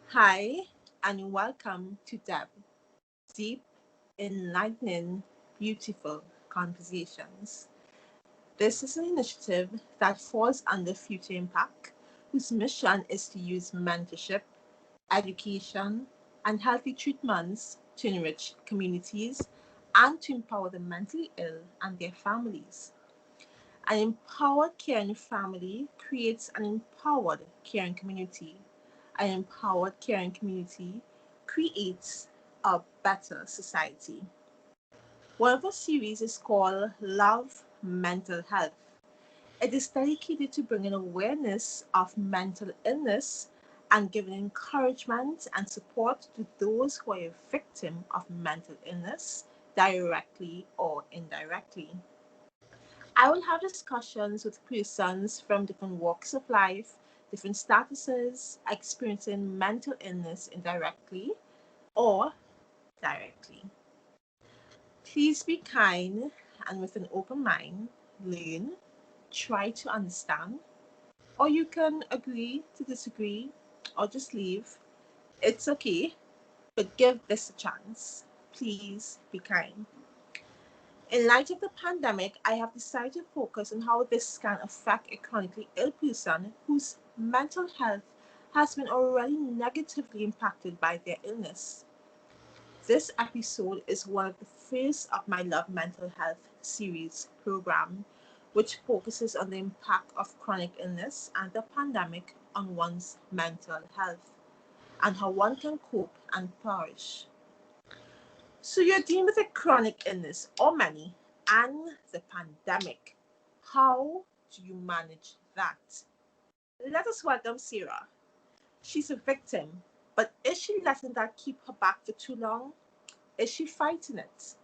Hi, and welcome to Deep, Enlightening, Beautiful Conversations. This is an initiative that falls under Future Impact, whose mission is to use mentorship, education, and healthy treatments to enrich communities and to empower the mentally ill and their families. An empowered caring family creates an empowered caring community. An empowered caring community creates a better society. One of our series is called Love Mental Health. It is dedicated to bringing awareness of mental illness and giving encouragement and support to those who are a victim of mental illness, directly or indirectly. I will have discussions with persons from different walks of life, different statuses, experiencing mental illness indirectly or directly. Please be kind and with an open mind, learn, try to understand, or you can agree to disagree or just leave. It's okay, but give this a chance. Please be kind. In light of the pandemic, I have decided to focus on how this can affect a chronically ill person whose mental health has been already negatively impacted by their illness. This episode is one of the first of my Love Mental Health series program, which focuses on the impact of chronic illness and the pandemic on one's mental health and how one can cope and flourish. So you're dealing with a chronic illness or many and the pandemic. How do you manage that? Let us welcome Sarah. She's a victim, but is she letting that keep her back for too long? Is she fighting it?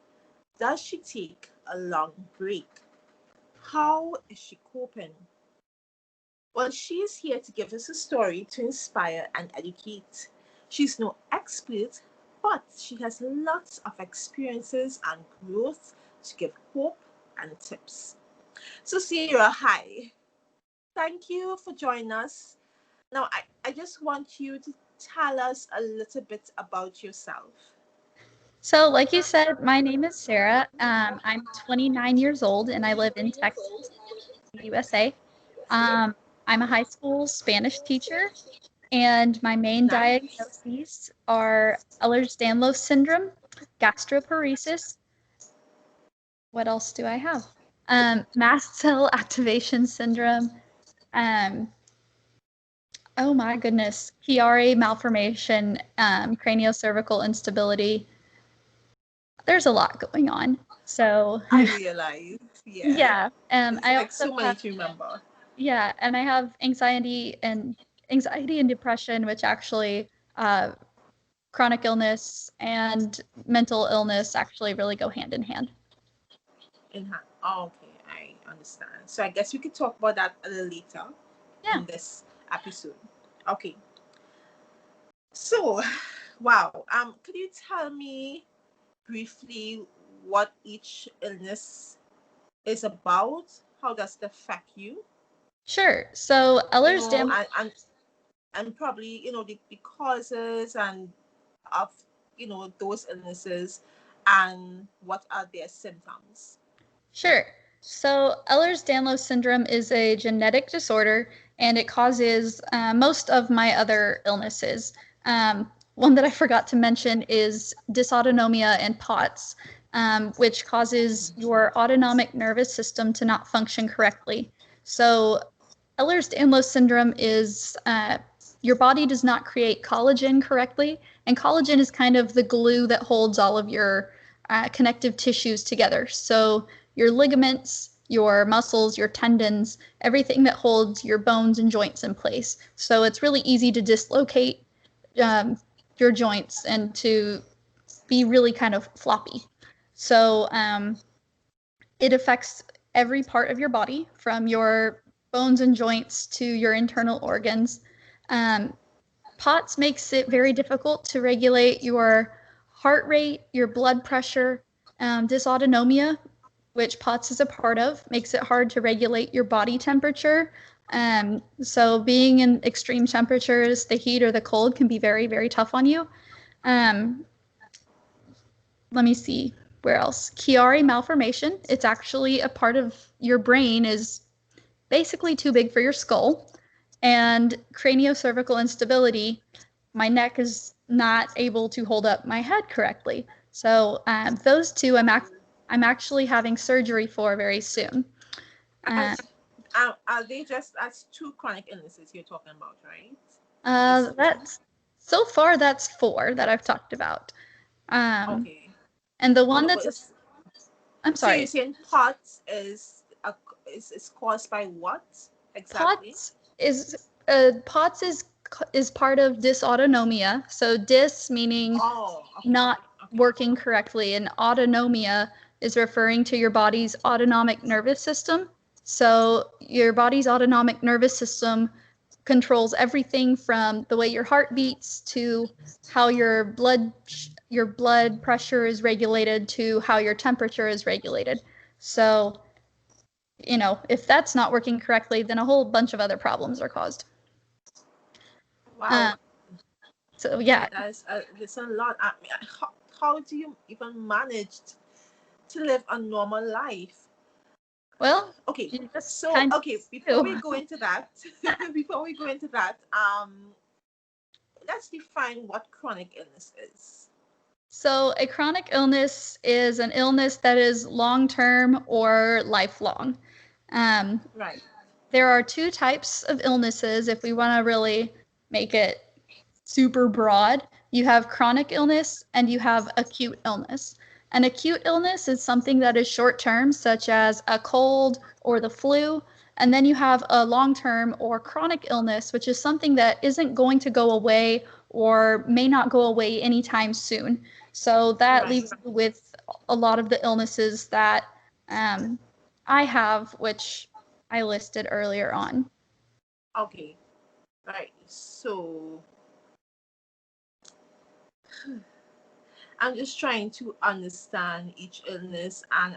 Does she take a long break? How is she coping? Well, she is here to give us a story to inspire and educate. She's no expert, but she has lots of experiences and growth to give hope and tips. So, Sarah, hi. Thank you for joining us. Now, I just want you to tell us a little bit about yourself. So, like you said, my name is Sarah. I'm 29 years old and I live in Texas, USA. Um, I'm a high school Spanish teacher, and my main Nice. diagnoses are Ehlers-Danlos syndrome, gastroparesis. What else do I have? Mast cell activation syndrome. Um, oh my goodness, Chiari malformation, craniocervical instability. There's a lot going on. So I realize, yeah. yeah, It's I like also so many have to remember. and I have anxiety and depression, which actually uh, chronic illness and mental illness actually really go hand in hand. In hand. Oh, okay, I understand. So I guess we could talk about that a little later Yeah, in this episode. Okay. So, wow. Could you tell me briefly what each illness is about? How does it affect you? sure. So You Ehlers know, Danlos. and probably the causes and of those illnesses and what are their symptoms. Sure. So Ehlers-Danlos syndrome is a genetic disorder, and it causes most of my other illnesses. One that I forgot to mention is dysautonomia and POTS, which causes your autonomic nervous system to not function correctly. So Ehlers-Danlos syndrome is your body does not create collagen correctly, and collagen is kind of the glue that holds all of your connective tissues together. So your ligaments, your muscles, your tendons, everything that holds your bones and joints in place. So it's really easy to dislocate um, your joints and to be really kind of floppy. So it affects every part of your body, from your bones and joints to your internal organs. Um, POTS makes it very difficult to regulate your heart rate, your blood pressure. Dysautonomia, which POTS is a part of, makes it hard to regulate your body temperature, So being in extreme temperatures, the heat or the cold can be very, very tough on you. Um, let me see where else. Chiari malformation. It's actually a part of your brain is basically too big for your skull. And craniocervical instability. My neck is not able to hold up my head correctly. So those two I'm actually having surgery for very soon. And are they just as two chronic illnesses you're talking about, right? Just two? That's so far that's 4 that I've talked about. Okay. And the one No, that's I'm so you're sorry, saying POTS is caused by what exactly? POTS is part of dysautonomia. So dys meaning Oh, okay. not Okay. working correctly, and autonomia is referring to your body's autonomic nervous system. So your body's autonomic nervous system controls everything from the way your heart beats to how your blood pressure is regulated to how your temperature is regulated. So, if that's not working correctly, then a whole bunch of other problems are caused. Wow. So yeah. There's a lot. I mean, how do you even manage to live a normal life? Well, Okay. you just So, kind okay, of before we do. go into that, let's define what chronic illness is. So a chronic illness is an illness that is long-term or lifelong. Um, Right. there are 2 types of illnesses if we want to really make it super broad. You have chronic illness and you have acute illness. An acute illness is something that is short term, such as a cold or the flu. And then you have a long term or chronic illness, which is something that isn't going to go away or may not go away anytime soon. So that Right. leaves you with a lot of the illnesses that I have, which I listed earlier on. Okay. Right. So I'm just trying to understand each illness, and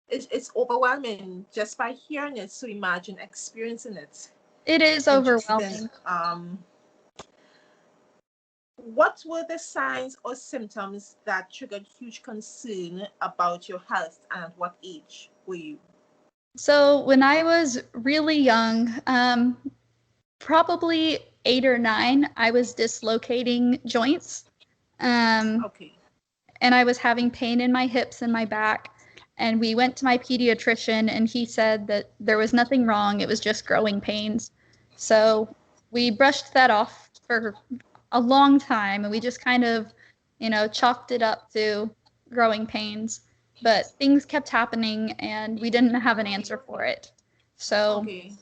it's overwhelming just by hearing it. So imagine experiencing it. It is Interesting. overwhelming. What were the signs or symptoms that triggered huge concern about your health, and at what age were you? So when I was really young, probably 8 or 9, I was dislocating joints. Okay. And I was having pain in my hips and my back. And we went to my pediatrician, and he said that there was nothing wrong. It was just growing pains. So we brushed that off for a long time, and we just kind of, chalked it up to growing pains. But things kept happening, and we didn't have an answer for it. So Okay.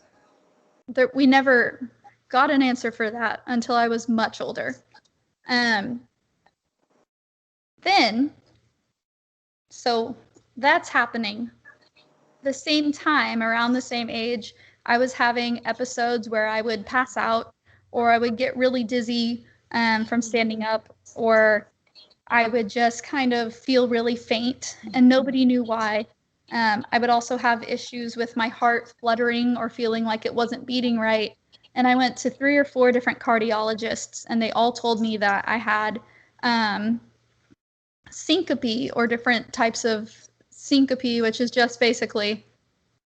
we never got an answer for that until I was much older. Um, then, so that's happening. The same time, around the same age, I was having episodes where I would pass out, or I would get really dizzy from standing up, or I would just kind of feel really faint, and nobody knew why. I would also have issues with my heart fluttering or feeling like it wasn't beating right. And I went to 3 or 4 different cardiologists, and they all told me that I had syncope, or different types of syncope, which is just basically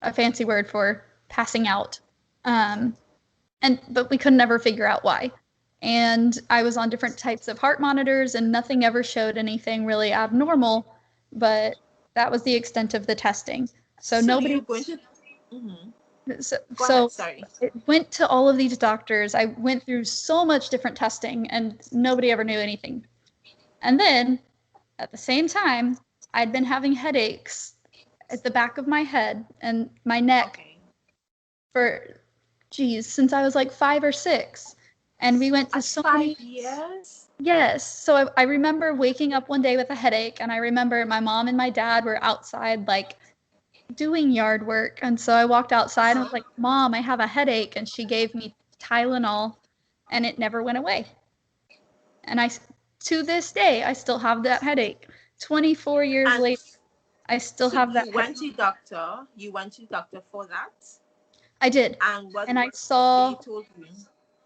a fancy word for passing out. But we could never figure out why. And I was on different types of heart monitors, and nothing ever showed anything really abnormal, but that was the extent of the testing. So So nobody, you're going to. Hmm. so, Go ahead. so Sorry. it went to all of these doctors. I went through so much different testing, and nobody ever knew anything. And then at the same time, I'd been having headaches at the back of my head and my neck Okay. for, since I was like 5 or 6. And we went to At so five many. years. Yes. So I remember waking up one day with a headache, and I remember my mom and my dad were outside, like, doing yard work. And so I walked Uh outside and was huh. like, Mom, I have a headache. And she gave me Tylenol, and it never went away. And to this day, I still have that headache. 24 years And later, I still so have that headache. you went to the doctor for that. I did. And what And I they saw told you?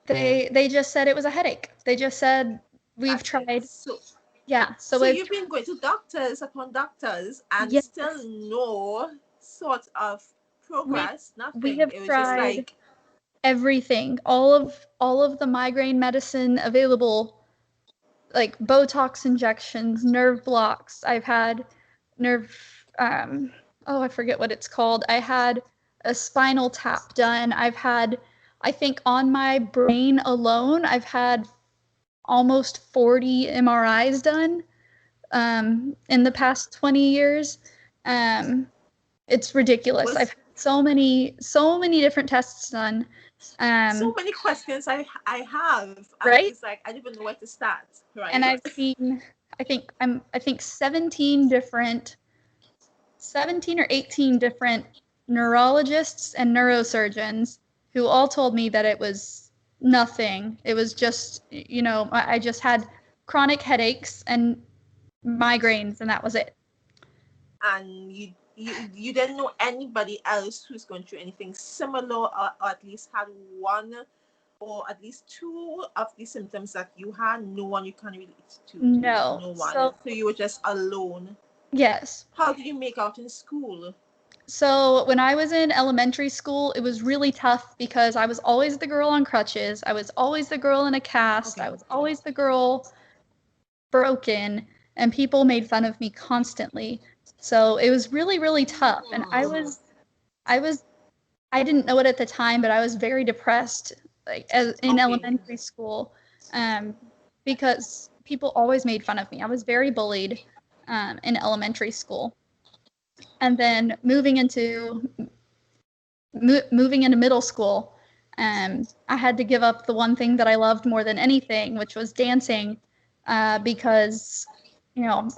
they just said it was a headache. They just said we've That's it. tried. So, Yeah, so so we've you've been going to doctors upon doctors and yes, still no sort of we progress, we nothing. have It was just tried like, everything. All of the migraine medicine available, like Botox injections, nerve blocks. I've had nerve oh, I forget what it's called. I had a spinal tap done. I think on my brain alone, I've had almost 40 MRIs done in the past 20 years. Um, it's ridiculous. I've was had so many different tests done. so Um, many questions I have. right? It's like I don't even know where to start, And right? I've seen, I think 17 different, 17 or 18 different neurologists and neurosurgeons who all told me that it was nothing. It was just, I just had chronic headaches and migraines, and that was it. And you didn't know anybody else who's going through anything similar, or at least had one or at least two of the symptoms that you had. No one you can relate to. No. No one. So, So you were just alone. yes. How did you make out in school? So when I was in elementary school, it was really tough because I was always the girl on crutches. I was always the girl in a cast. I Okay. was always the girl broken, and people made fun of me constantly. So it was really, really tough. And I was, I didn't know it at the time, but I was very depressed, like in Okay. elementary school, um, because people always made fun of me. I was very bullied, in elementary school. And then moving into middle school, I had to give up the one thing that I loved more than anything, which was dancing, because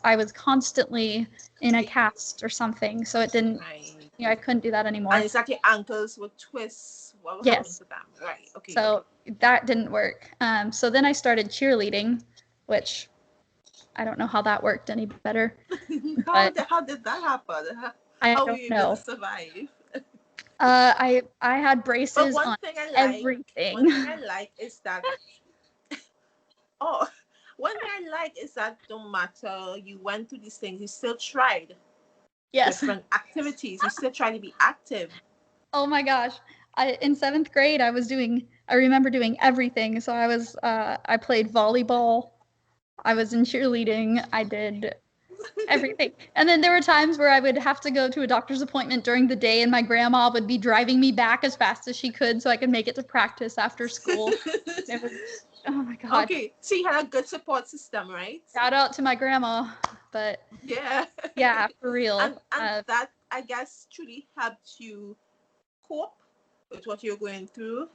I was constantly in a cast or something, so it didn't. Right. I couldn't do that And anymore. it's like your ankles would twist. What happened Yes, to them? Right. Okay. so that didn't work. So then I started cheerleading, which I don't know how that worked any better, but How did that happen? I How were don't you able to know. survive? I had But braces one on thing I like, everything. one thing I like is that oh, one thing I like is that no matter you went through these things, you still tried Yes. different activities. You still try to be active. Oh my gosh. In seventh grade, I remember doing everything. So I played volleyball. I was in cheerleading. I did everything. And then there were times where I would have to go to a doctor's appointment during the day, and my grandma would be driving me back as fast as she could so I could make it to practice after school. It was, oh my God. Okay, so you had a good support system, right? Shout out to my grandma. But Yeah. yeah, for and real. and that I guess truly helped you cope with what you're going through,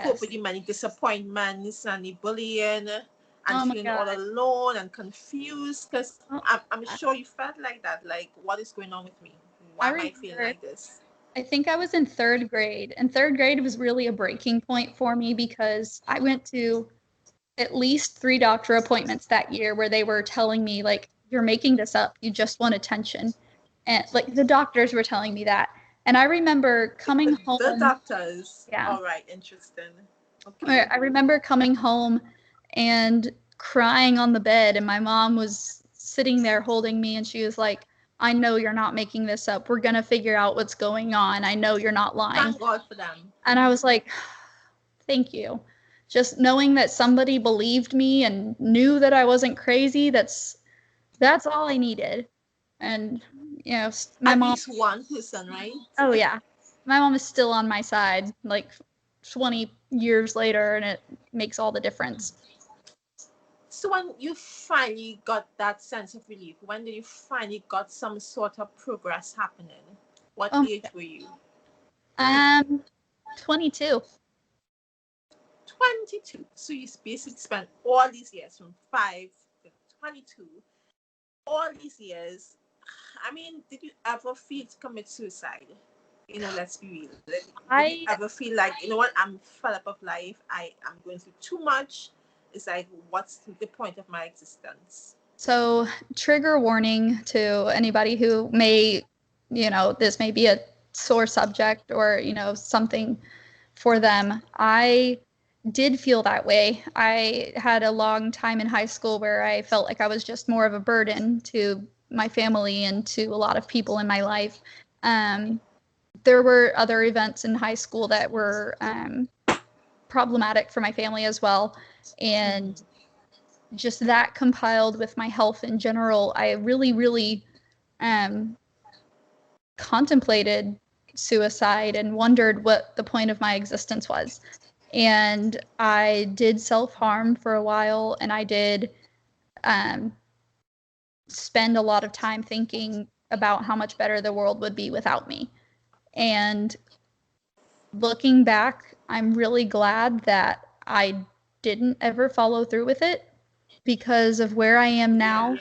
cope with Yes. the many disappointments and the bullying and Oh my feeling all God. alone and confused. Because Oh, I'm sure you felt like that. Like, what is going on with me? I Why am I feeling remember like this? I think I was in third grade, and third grade was really a breaking point for me because I went to at least 3 doctor appointments that year where they were telling me, like, you're making this up. You just want attention. And like the doctors were telling me that. And I remember coming The home. doctors. Yeah. All right, interesting. Okay. I remember coming home and crying on the bed, and my mom was sitting there holding me, and she was like, I know you're not making this up. We're going to figure out what's going on. I know you're not lying. Thank God for them. And I was like, thank you. Just knowing that somebody believed me and knew that I wasn't crazy, that's all I needed. And my At mom, least one person, right? oh yeah. My mom is still on my side like 20 years later, and it makes all the difference. So when you finally got that sense of relief, when did you finally got some sort of progress happening? What Oh, age were you? 22. 22. So you basically spent all these years from 5 to 22, all these years. I mean, did you ever feel to commit suicide? Let's be real. Like, did you I ever feel like, you know what, I'm fed up of life. I am going through too much. It's like, what's the point of my existence? So trigger warning to anybody who may, this may be a sore subject or, something for them. I did feel that way. I had a long time in high school where I felt like I was just more of a burden to my family and to a lot of people in my life. There were other events in high school that were problematic for my family as well. And just that compiled with my health in general, I really, really contemplated suicide and wondered what the point of my existence was. And I did self-harm for a while, and I did spend a lot of time thinking about how much better the world would be without me. And looking back, I'm really glad that I didn't ever follow through with it because of where I am now.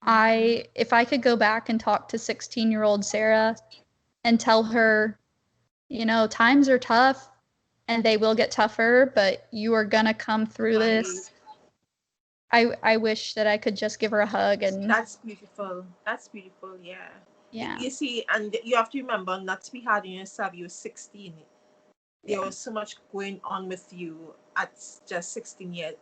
If I could go back and talk to 16-year-old Sarah and tell her, times are tough and they will get tougher, but you are gonna come through this. I wish that I could just give her a hug. And that's beautiful. That's beautiful. Yeah. Yeah. You see, and you have to remember not to be hard on yourself. You're 16. There was so much going on with you at just 16 years.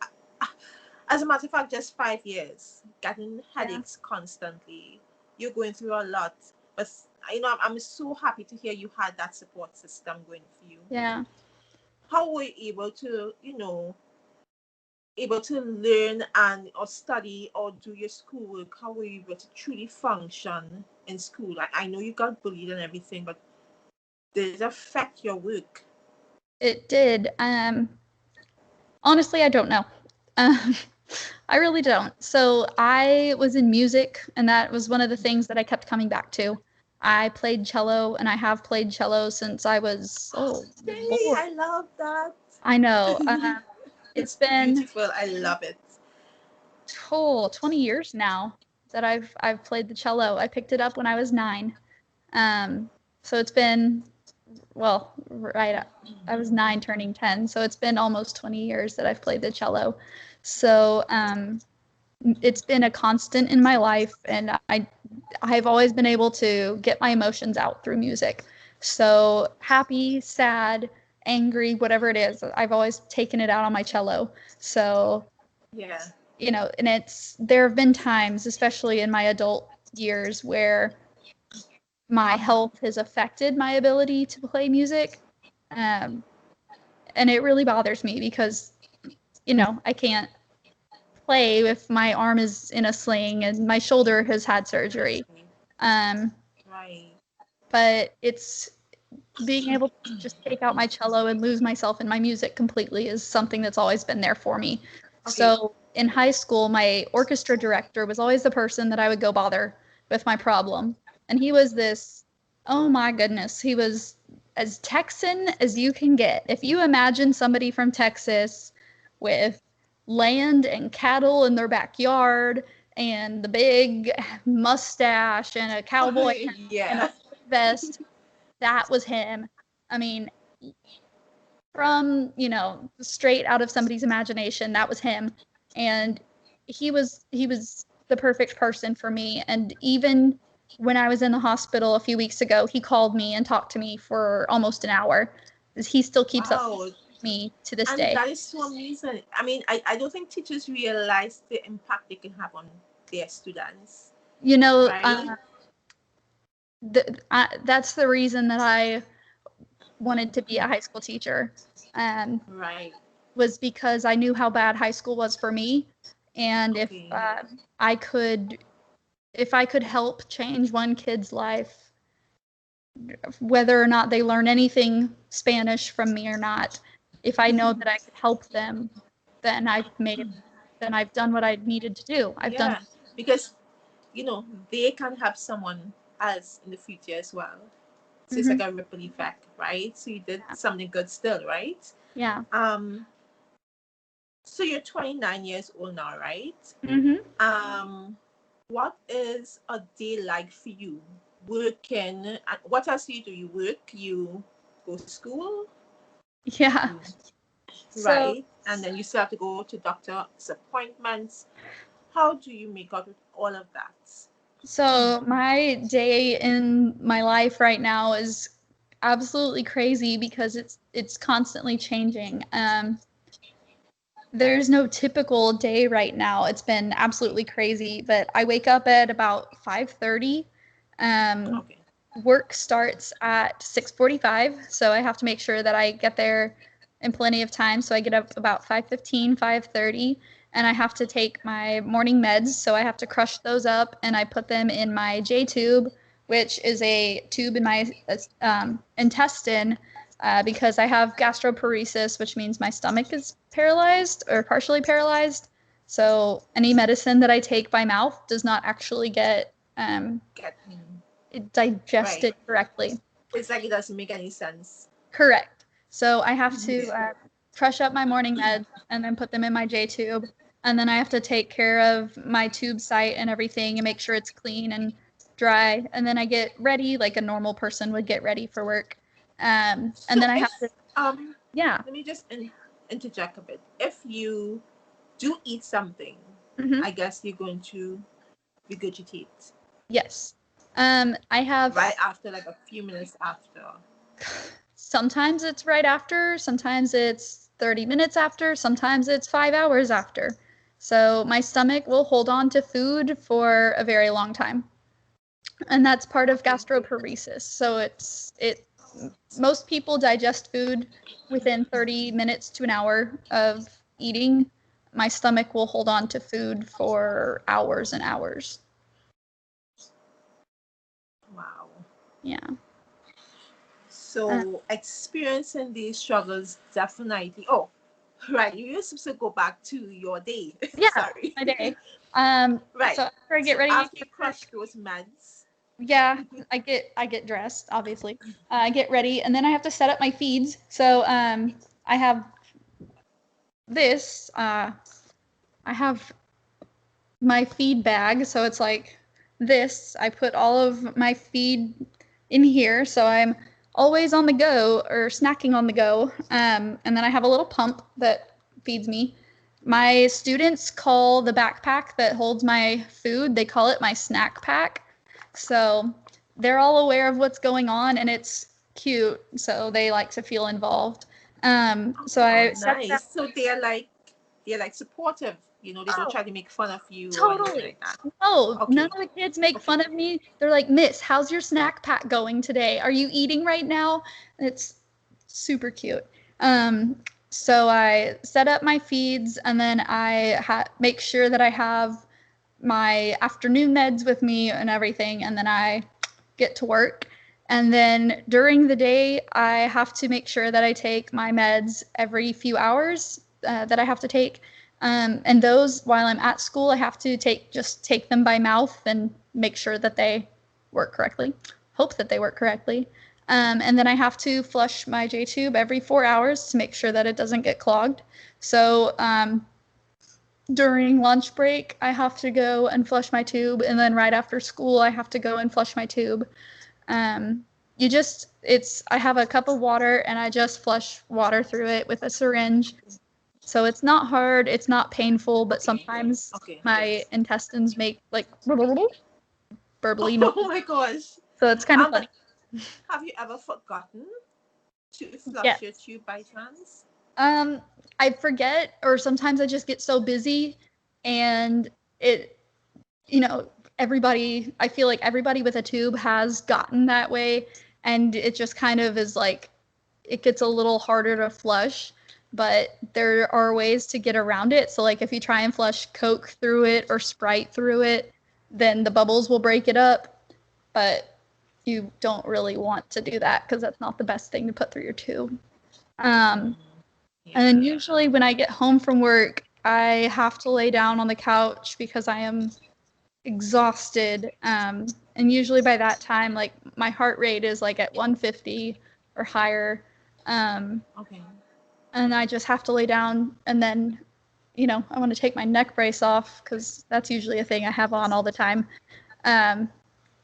As a matter of fact, just 5 years, getting headaches constantly. You're going through a lot. But, I'm so happy to hear you had that support system going for you. Yeah. How were you able to learn and or study or do your schoolwork? How were you able to truly function in school? I know you got bullied and everything, but did it affect your work? It did. Honestly, I don't know. I really don't. So I was in music, and that was one of the things that I kept coming back to. I played cello, and I have played cello since I was Yay, I love that. I know. It's been beautiful. I love it. 20 years now that I've played the cello. I picked it up when I was 9. So it's been I was 9 turning 10, so it's been almost 20 years that I've played the cello. So it's been a constant in my life, and I've always been able to get my emotions out through music. So happy, sad, angry, whatever it is, I've always taken it out on my cello. So yeah, and there have been times, especially in my adult years, where my health has affected my ability to play music. And it really bothers me because, I can't play if my arm is in a sling and my shoulder has had surgery. Right. But it's being able to just take out my cello and lose myself in my music completely is something that's always been there for me. Okay. So in high school, my orchestra director was always the person that I would go bother with my problem. And he was oh my goodness, he was as Texan as you can get. If you imagine somebody from Texas with land and cattle in their backyard and the big mustache and a cowboy and a vest, that was him. I mean, from, straight out of somebody's imagination, that was him. And he was the perfect person for me. And even when I was in the hospital a few weeks ago, he called me and talked to me for almost an hour. He still keeps up with me to this day. And that is so amazing. I mean, I don't think teachers realize the impact they can have on their students. Right? That's the reason that I wanted to be a high school teacher. Right. Was because I knew how bad high school was for me. And if I could help change one kid's life, whether or not they learn anything Spanish from me or not, if I know that I could help them, then I've done what I needed to do. I've done because they can help someone else in the future as well. So it's like a ripple effect, right? So you did something good still, right? Yeah. So you're 29 years old now, right? What is a day like for you? Working, what else do? You work, you go to school? Yeah. Right. And then you still have to go to doctor's appointments. How do you make out with all of that? So my day in my life right now is absolutely crazy because it's constantly changing. There's no typical day right now. It's been absolutely crazy, but I wake up at about 5:30. Um, Okay. Work starts at 6:45, so I have to make sure that I get there in plenty of time. So I get up about 5:15, 5:30, and I have to take my morning meds. So I have to crush those up and I put them in my J tube, which is a tube in my intestine because I have gastroparesis, which means my stomach is paralyzed or partially paralyzed. So any medicine that I take by mouth does not actually get Get right. digested correctly. It's like it doesn't make any sense. Correct. So I have to crush up my morning meds and then put them in my J tube. And then I have to take care of my tube site and everything and make sure it's clean and dry. And then I get ready like a normal person would get ready for work. And So then I if have to, um yeah. let me just interject a bit. If you do eat something, Hmm. I guess you're going to regurgitate Yes. I have, right after, like a few minutes after. sometimes it's right after, sometimes it's 30 minutes after, sometimes it's 5 hours after. So my stomach will hold on to food for a very long time. And that's part of Okay. gastroparesis. So most people digest food within 30 minutes to an hour of eating. My stomach will hold on to food for hours and hours. Wow. Yeah. Uh, So experiencing these struggles definitely. Oh, right. You're supposed to go back to your day. yeah, Sorry. my day. Right. So after I get So ready to after go you to work, crush those meds. yeah, I get dressed, obviously. I get ready, and then I have to set up my feeds. So I have this. I have my feed bag. So it's like this. I put all of my feed in here. So I'm always on the go or snacking on the go. And then I have a little pump that feeds me. My students call the backpack that holds my food, they call it my snack pack. So they're all aware of what's going on and it's cute. So they like to feel involved. So Oh, I set that. nice. So they're like supportive. They don't Oh, try to make fun of you or anything totally. like that. No, none Okay. of the kids make Okay. fun of me. They're like, Miss, how's your snack pack going today? Are you eating right now? It's super cute. Um, so I set up my feeds and then I make sure that I have my afternoon meds with me and everything. And then I get to work. And then during the day, I have to make sure that I take my meds every few hours that I have to take. And those, while I'm at school, I have to just take them by mouth and make sure that they work correctly. Hope that they work correctly. And then I have to flush my J tube every 4 hours to make sure that it doesn't get clogged. So during lunch break, I have to go and flush my tube, and then right after school, I have to go and flush my tube. Um, I have a cup of water and I just flush water through it with a syringe. So it's not hard, it's not painful, but Okay. sometimes Okay. my intestines make like burbly noise. Oh my gosh. So it's kind of But funny. have you ever forgotten to flush your Yes. tube by chance? Um, I forget, or sometimes I just get so busy and it, you know, I feel like everybody with a tube has gotten that way. And it just kind of is like, it gets a little harder to flush, but there are ways to get around it. So, like, if you try and flush Coke through it or Sprite through it, then the bubbles will break it up. But you don't really want to do that because that's not the best thing to put through your tube. Um, and then Yeah. usually when I get home from work, I have to lay down on the couch because I am exhausted. And usually by that time, like my heart rate is like at 150 or higher. Um, Okay. and I just have to lay down and then, I want to take my neck brace off because that's usually a thing I have on all the time. Um,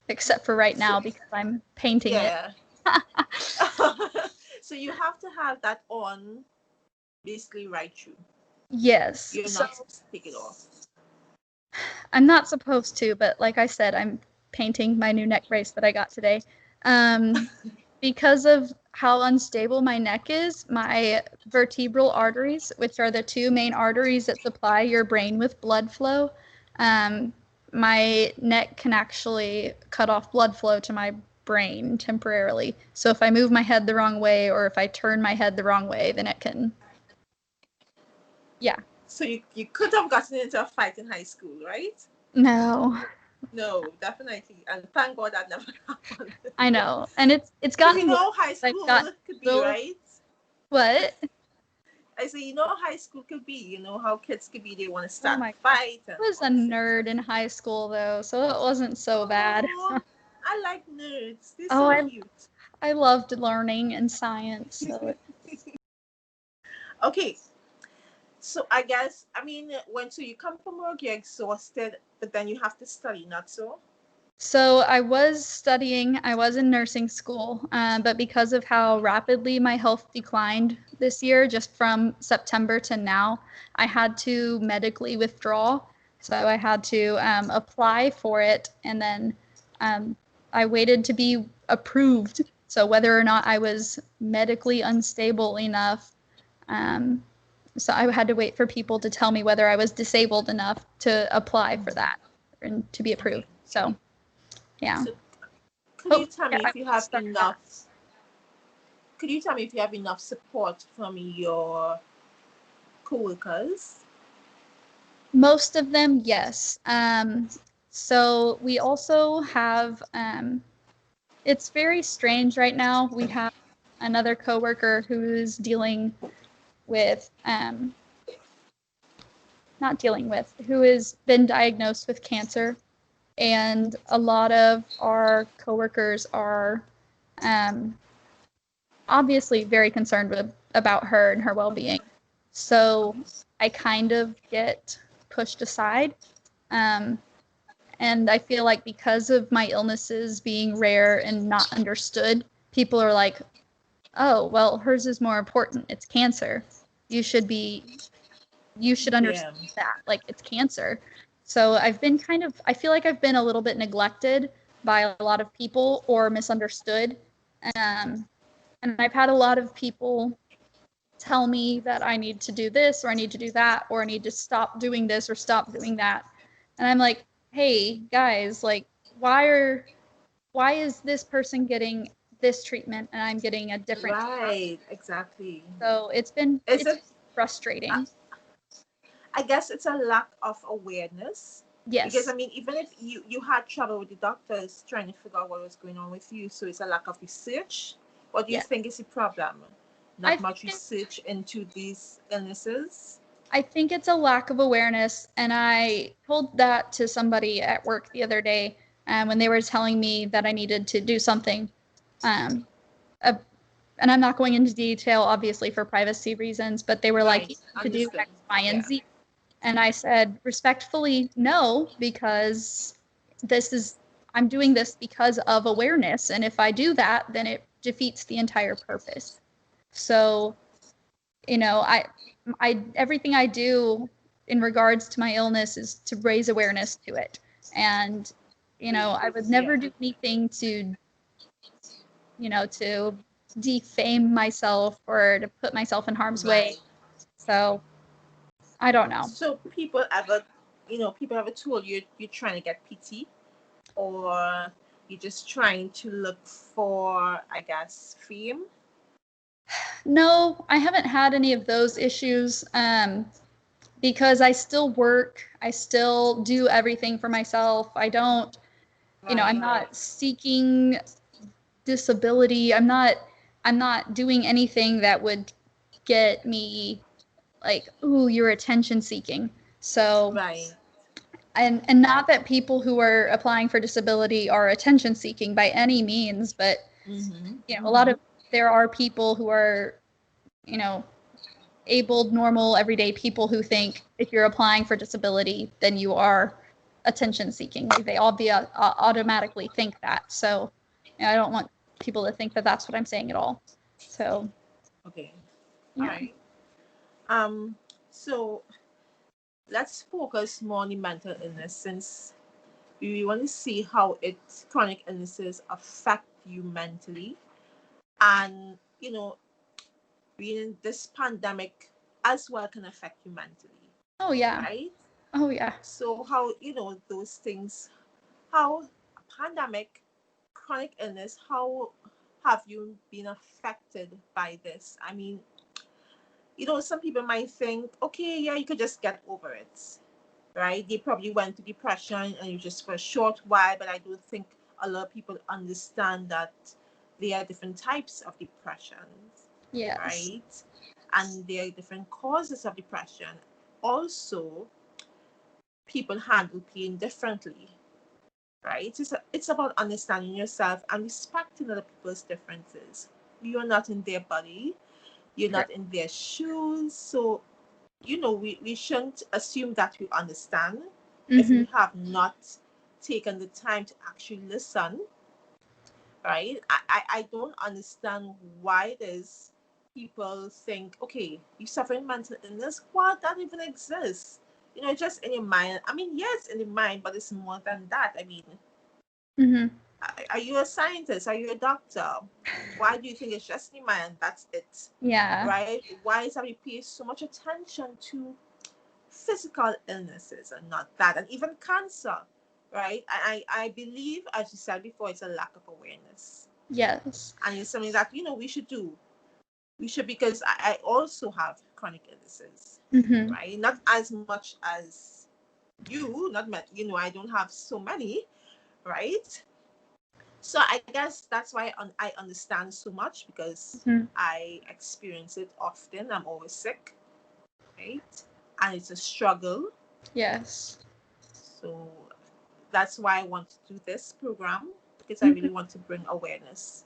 except for right So now because I'm painting it. yeah. So you have to have that on basically right through. Yes. You're So not supposed to take it off. I'm not supposed to, but like I said, I'm painting my new neck brace that I got today. Um, because of how unstable my neck is, my vertebral arteries, which are the two main arteries that supply your brain with blood flow, my neck can actually cut off blood flow to my brain temporarily. So if I move my head the wrong way or if I turn my head the wrong way, then it can, yeah. So you could have gotten into a fight in high school, right? No, No, definitely. And thank God that never happened. I know. And it's Because you gotten worse. know how high I've school gotten could be, older. right? What? I say, you know how high school could be. You know how kids could be. They want to Oh start my God. fight and I was all a this and nerd stuff. in high school though, so it wasn't so bad. Oh, I like nerds. They're Oh, so I cute. I loved learning and science, so Okay, so I guess I mean when so you come from work, you're exhausted, but then you have to study, not so? so I was studying, I was in nursing school, but because of how rapidly my health declined this year, just from September to now, I had to medically withdraw. So I had to apply for it, and then um, I waited to be approved. So whether or not I was medically unstable enough, um, so I had to wait for people to tell me whether I was disabled enough to apply for that and to be approved. Okay. So yeah. So could you Oh, tell yeah, me I if you have started that. enough? Could you tell me if you have enough support from your coworkers? Most of them, yes. So we also have, it's very strange right now. We have another coworker who's dealing with, not dealing with, who has been diagnosed with cancer. And a lot of our coworkers are um, obviously very concerned about her and her well-being. So I kind of get pushed aside. Um, and I feel like because of my illnesses being rare and not understood, people are like, oh, well, hers is more important. It's cancer. You should be, you should Yeah. understand that. Like, it's cancer. So I've been kind of, I feel like I've been a little bit neglected by a lot of people or misunderstood. Um, and I've had a lot of people tell me that I need to do this or I need to do that or I need to stop doing this or stop doing that. And I'm like, hey, guys, like, why is this person getting this treatment and I'm getting a different treatment? Right. Exactly. So Is it's it? I frustrating. I guess it's a lack of awareness. Because I Yes. mean, even if you had trouble with the doctors trying to figure out what was going on with you, so it's a lack of research. What do you Yeah. think is the problem? I Not think much it, research into these illnesses. I think it's a lack of awareness, and I told that to somebody at work the other day, when they were telling me that I needed to do something. Um, uh, and I'm not going into detail, obviously, for privacy reasons, but they were like, Right. you need to do Understood. X, Y, and Yeah. Z. And I said, respectfully, no, because this is, I'm doing this because of awareness. And if I do that, then it defeats the entire purpose. So, you know, everything I do in regards to my illness is to raise awareness to it. And, you know, I would Yeah. never do anything to, you know, to defame myself or to put myself in harm's way. Right. So I don't know. So people ever told you you're trying to get pity, or you're just trying to look for, I guess, fame? No, I haven't had any of those issues because I still work. I still do everything for myself. I don't, you know, I'm Right. not seeking disability. I'm not doing anything that would get me like, ooh, you're attention seeking. So, Right. and not that people who are applying for disability are attention seeking by any means, but Mm-hmm. you know, a lot of there are people who are, you know, able, normal, everyday people who think if you're applying for disability, then you are attention seeking. Like they automatically think that. So you know, I don't want people to think that that's what I'm saying at all. So Okay. All yeah. right. So let's focus more on the mental illness since we want to see how chronic illnesses affect you mentally. And, being in this pandemic as well can affect you mentally, Oh yeah. right? Oh yeah. So how, those things, how a pandemic, chronic illness, how have you been affected by this? I mean, some people might think, okay, yeah, you could just get over it, right? They probably went through depression and you just for a short while, but I don't think a lot of people understand that there are different types of depressions, Yes. right? And there are different causes of depression. Also, people handle pain differently, right? It's about understanding yourself and respecting other people's differences. You're not in their body, you're Correct. not in their shoes. So, we shouldn't assume that we understand if Mm-hmm. we have not taken the time to actually listen, right? I don't understand why there's people think, okay, you suffering mental illness, what, that even exists? Just in your mind. I mean, yes, in the mind, but it's more than that. I mean, Mm-hmm. are you a scientist? Are you a doctor? Why do you think it's just in your mind? That's it, Yeah. right? Why is that we pay so much attention to physical illnesses and not that, and even cancer, right? I believe, as you said before, it's a lack of awareness, Yes. and it's something that we should do. We should, because I also have chronic illnesses, Mm-hmm. right? Not as much as you, not I don't have so many, right? So I guess that's why I understand so much, because Mm-hmm. I experience it often. I'm always sick, right? And it's a struggle. Yes. So that's why I want to do this program, because I Mm-hmm. really want to bring awareness.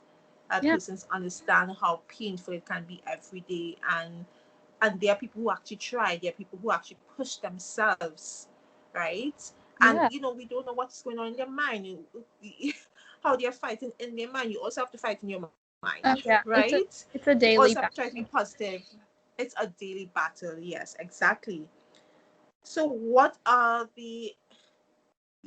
Yeah. Persons understand how painful it can be every day, and there are people who actually try. There are people who actually push themselves, right? And Yeah. we don't know what's going on in their mind. How they're fighting in their mind. You also have to fight in your mind, Oh yeah. right? It's a You daily also have to try to be battle. positive. It's a daily battle. Yes, exactly. So, what are the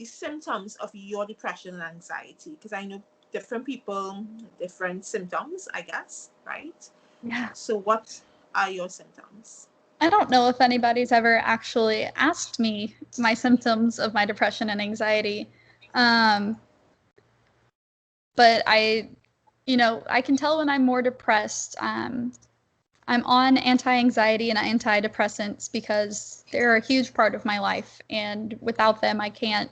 symptoms of your depression and anxiety? Because I know different people, different symptoms, I guess, right? Yeah. So, what are your symptoms? I don't know if anybody's ever actually asked me my symptoms of my depression and anxiety. Um, but I can tell when I'm more depressed. I'm on anti-anxiety and antidepressants because they're a huge part of my life, and without them, I can't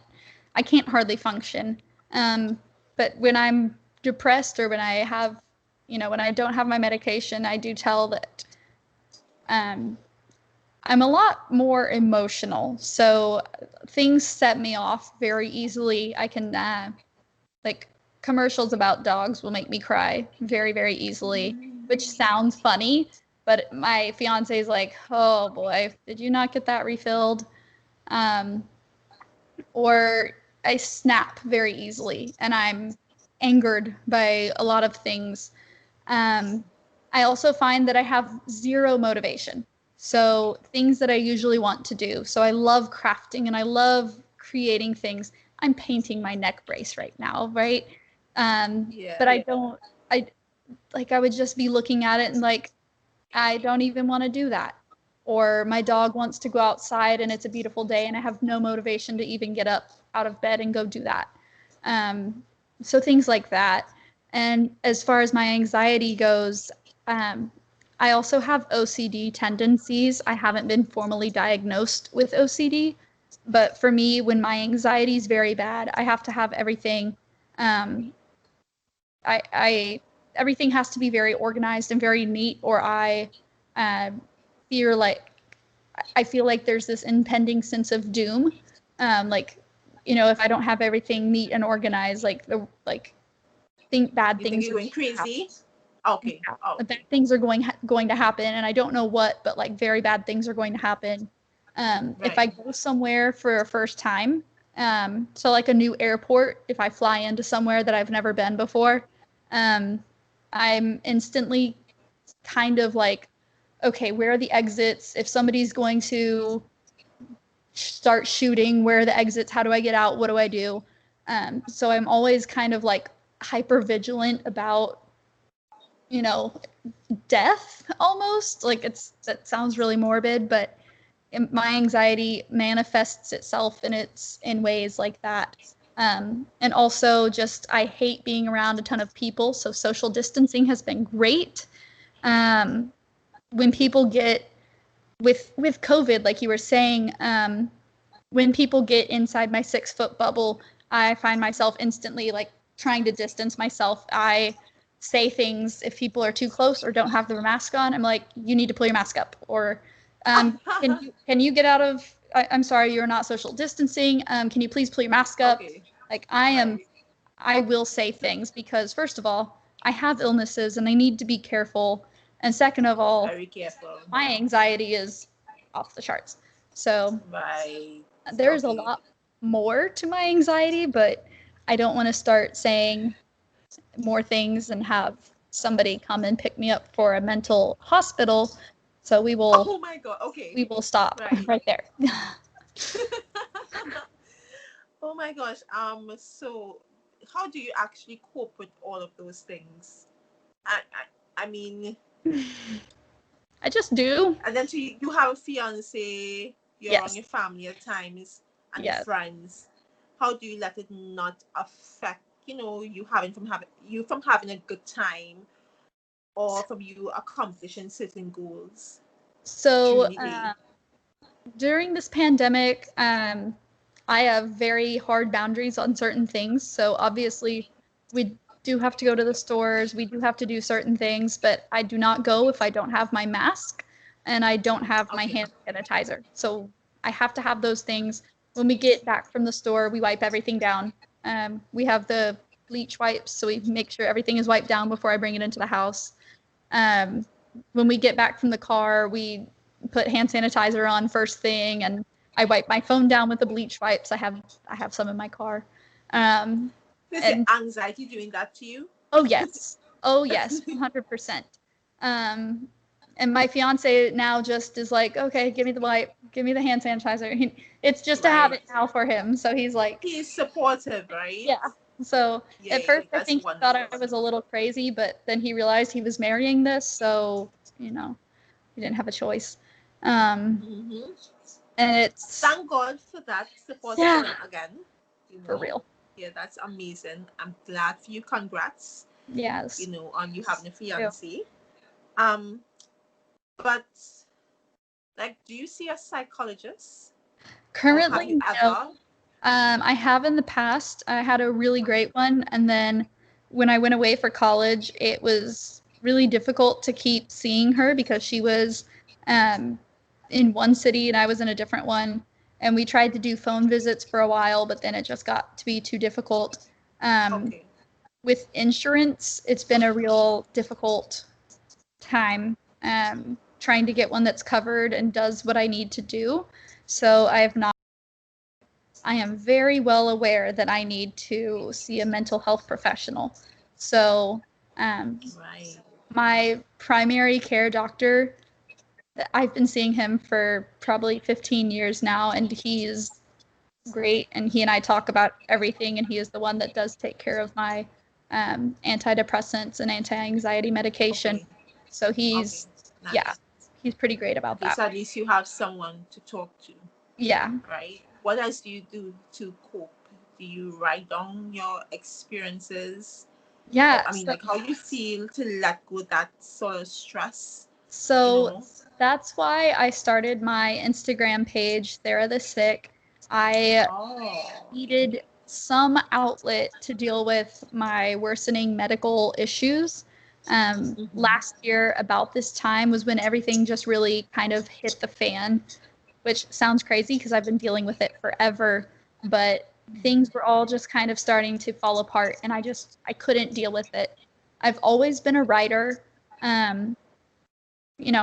hardly function. But when I'm depressed or when I have, when I don't have my medication, I do tell that um, I'm a lot more emotional. So things set me off very easily. I can, like, commercials about dogs will make me cry very, very easily, which sounds funny. But my fiance is like, oh boy, did you not get that refilled? Um, or I snap very easily and I'm angered by a lot of things. Um, I also find that I have zero motivation. So, things that I usually want to do. So, I love crafting and I love creating things. I'm painting my neck brace right now, right? Yeah. But I would just be looking at it and like, I don't even want to do that. Or my dog wants to go outside and it's a beautiful day and I have no motivation to even get up out of bed and go do that. Um, so things like that. And as far as my anxiety goes, um, I also have OCD tendencies. I haven't been formally diagnosed with OCD, but for me, when my anxiety is very bad, I have to have everything. Um, I everything has to be very organized and very neat, or uh, fear like I feel like there's this impending sense of doom. Like, if I don't have everything neat and organized, like think bad You think things you're are going going to happen. crazy? Okay. Yeah, bad Okay. things are going to happen, and I don't know what, but like very bad things are going to happen. If I Right. go somewhere for a first time, so like a new airport, if I fly into somewhere that I've never been before, um, I'm instantly kind of like, okay, where are the exits? If somebody's going to start shooting, where are the exits? How do I get out? What do I do? So I'm always kind of like hyper vigilant about you know, death almost. Like that sounds really morbid, but my anxiety manifests itself in ways like that. And also just I hate being around a ton of people, so social distancing has been great. When people get with COVID, like you were saying, when people get inside my 6-foot bubble, I find myself instantly like trying to distance myself. I say things if people are too close or don't have their mask on. I'm like, you need to pull your mask up, or can you get out of? I'm sorry, you're not social distancing. Can you please pull your mask up? Okay. Like I will say things because first of all, I have illnesses and I need to be careful, and second of all, Very careful. my anxiety is off the charts. So Right. there's a Okay. lot more to my anxiety, but I don't want to start saying more things and have somebody come and pick me up for a mental hospital. So Oh my God. Okay. we will stop Right. right there. Oh my gosh. So how do you actually cope with all of those things? I mean, I just do. and then so you have a fiance, you're around Yes. your family at times and your Yes. friends. How do you let it not affect, you from having a good time or from you accomplishing certain goals So during the day? during this pandemic, I have very hard boundaries on certain things. So obviously, we do have to go to the stores, we do have to do certain things, but I do not go if I don't have my mask and I don't have my Okay. hand sanitizer. So I have to have those things. When we get back from the store, we wipe everything down. We have the bleach wipes, so we make sure everything is wiped down before I bring it into the house. Um, when we get back from the car, we put hand sanitizer on first thing, and I wipe my phone down with the bleach wipes. I have some in my car. Um, Is your and anxiety doing that to you? oh yes, 100%. Um, and my fiance now just is like, okay, give me the wipe, give me the hand sanitizer. It's just a Right. habit now for him. So he's like, He's supportive, right? yeah. So at Yeah, first, I that's think he thought I wonderful. was a little crazy, but then he realized he was marrying this, so you know, he didn't have a choice. Um, Hmm. and it's Thank God for that support yeah, system again. You for know, real. yeah, that's amazing. I'm glad for you. Congrats. Yes. On you having a True. fiance. Um, but like, do you see a psychologist, or have you Currently, no. ever? I have in the past. I had a really great one, and then when I went away for college, it was really difficult to keep seeing her because she was um, in one city and I was in a different one. And we tried to do phone visits for a while, but then it just got to be too difficult. Um, Okay. with insurance, it's been a real difficult time trying to get one that's covered and does what I need to do. So I have not. I am very well aware that I need to see a mental health professional. So, um, Right. my primary care doctor, I've been seeing him for probably 15 years now, and he's great. And he and I talk about everything, and he is the one that does take care of my antidepressants and anti anxiety medication. Okay. So Okay. yeah, Nice. he's pretty great about Okay, that. so at least you have someone to talk to, Yeah. right? What else do you do to cope? Do you write down your experiences? Or, Yeah. I mean, like how you feel to let go that sort of stress, you So know? that's why I started my Instagram page, Thera the Sick. I Oh, okay. needed some outlet to deal with my worsening medical issues. Mm-hmm. Last year, about this time, was when everything just really kind of hit the fan, which sounds crazy because I've been dealing with it forever, but things were all just kind of starting to fall apart, and I couldn't deal with it. I've always been a writer. Um,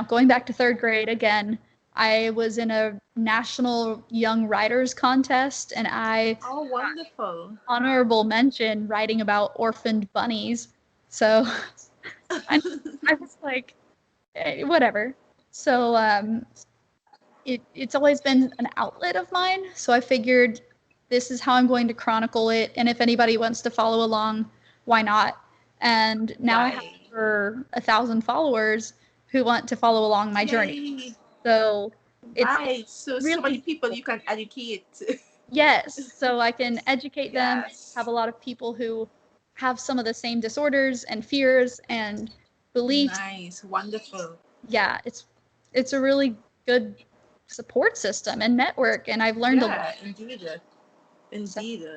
going back to third grade again, I was in a national young writers contest and I Oh, wonderful. honorable mention writing about orphaned bunnies. So I, I was like, whatever. So it's always been an outlet of mine. So I figured this is how I'm going to chronicle it. And if anybody wants to follow along, why not? And now I have Right. over 1,000 followers who want to follow along my journey. Yay. So it's Right. So many really people you can educate. yes. So I can educate them. Have Yes. a lot of people who have some of the same disorders and fears and beliefs. Nice. Wonderful. Yeah, it's a really good support system and network, and I've learned a lot. Yeah, indeed. So Indeed.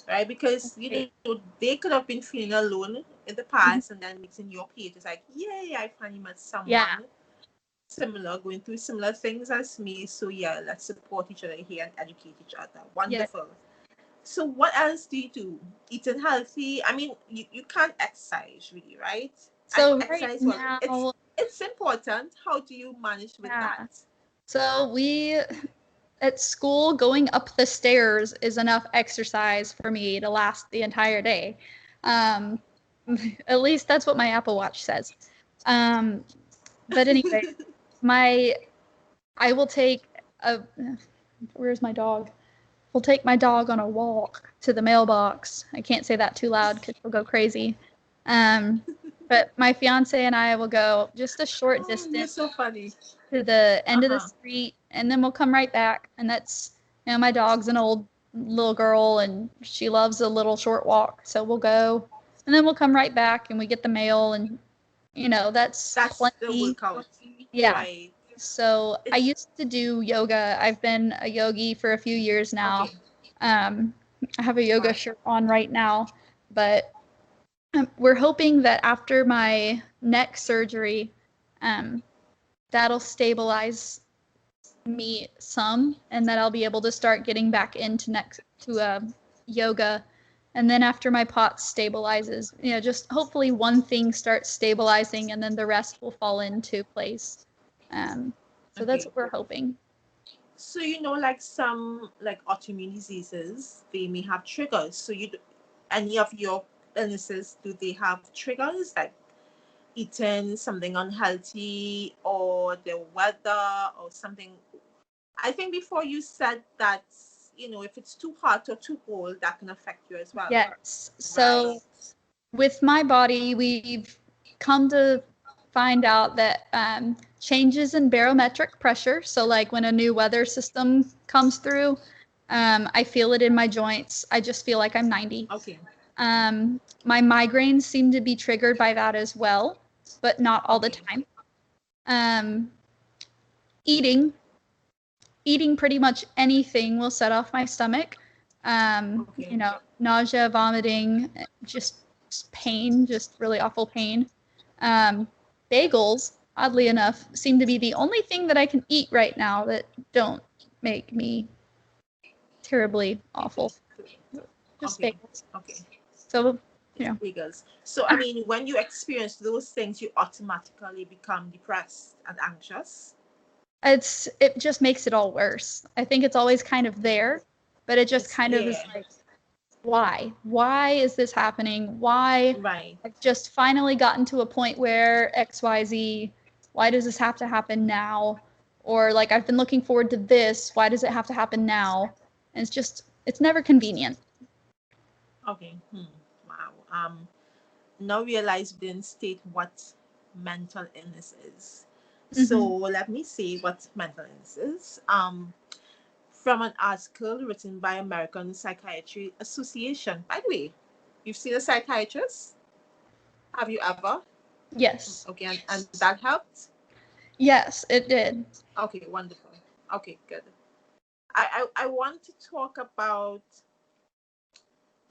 Right? Because, that's great. they could have been feeling alone in the Mhm. past, and then meeting your page is like, yay, I finally met Yeah. someone similar, going through similar things as me. So, yeah, let's support each other here and educate each other. Yeah. Wonderful. So, what else do you do? Eating healthy? I mean, you can't exercise, really, right? I know So right exercise, well, now, it's important. How do you manage with yeah. that? So we at school, going up the stairs is enough exercise for me to last the entire day. Um, at least that's what my Apple Watch says. Um, but anyway, my I will take a where's my dog? We'll take my dog on a walk to the mailbox. I can't say that too loud because she'll go crazy. Um, but my fiance and I will go just a short Oh, you're distance so funny. to the end of the Uh-huh. street, and then we'll come right back. And that's, my dog's an old little girl, and she loves a little short walk. So we'll go, and then we'll come right back, and we get the mail, and that's That's the plenty. workout. Yeah. Right. So I It's used to do yoga. I've been a yogi for a few years now. okay. Um, I have a yoga Wow. shirt on right now, but we're hoping that after my neck surgery, um, that'll stabilize me some, and that I'll be able to start getting back into next to yoga. And then after my pot stabilizes, just hopefully one thing starts stabilizing, and then the rest will fall into place. Um, so that's Okay. what we're hoping. So, like some like autoimmune diseases, they may have triggers. So any of your illnesses, do they have triggers like eating something unhealthy or the weather or something? I think before you said that, if it's too hot or too cold, that can affect you as well. Yes. Right. So with my body, we've come to find out that changes in barometric pressure, so like when a new weather system comes through, I feel it in my joints. I just feel like I'm 90. Okay. My migraines seem to be triggered by that as well, but not all the Okay. time. Um, eating, eating pretty much anything will set off my stomach. Okay. Nausea, vomiting, just pain, just really awful pain. Um, bagels, oddly enough, seem to be the only thing that I can eat right now that don't make me terribly awful. Just Okay. bagels. Okay. So, you It's know, triggers. So, I mean, when you experience those things, you automatically become depressed and anxious. it just makes it all worse. I think it's always kind of there, but it just It's kind of is yeah. like, why? Why is this happening? Why? Right. I've just finally gotten to a point where XYZ, why does this have to happen now? Or like, I've been looking forward to this, why does it have to happen now? And it's never convenient. Okay. Wow. Now realize we didn't state what mental illness is. So Hmm. let me see what mental illness is. From an article written by American Psychiatry Association. By the way, you've seen a psychiatrist? Have you ever? Yes. Okay, and that helped? Yes, it did. Okay, wonderful. Okay, good. I want to talk about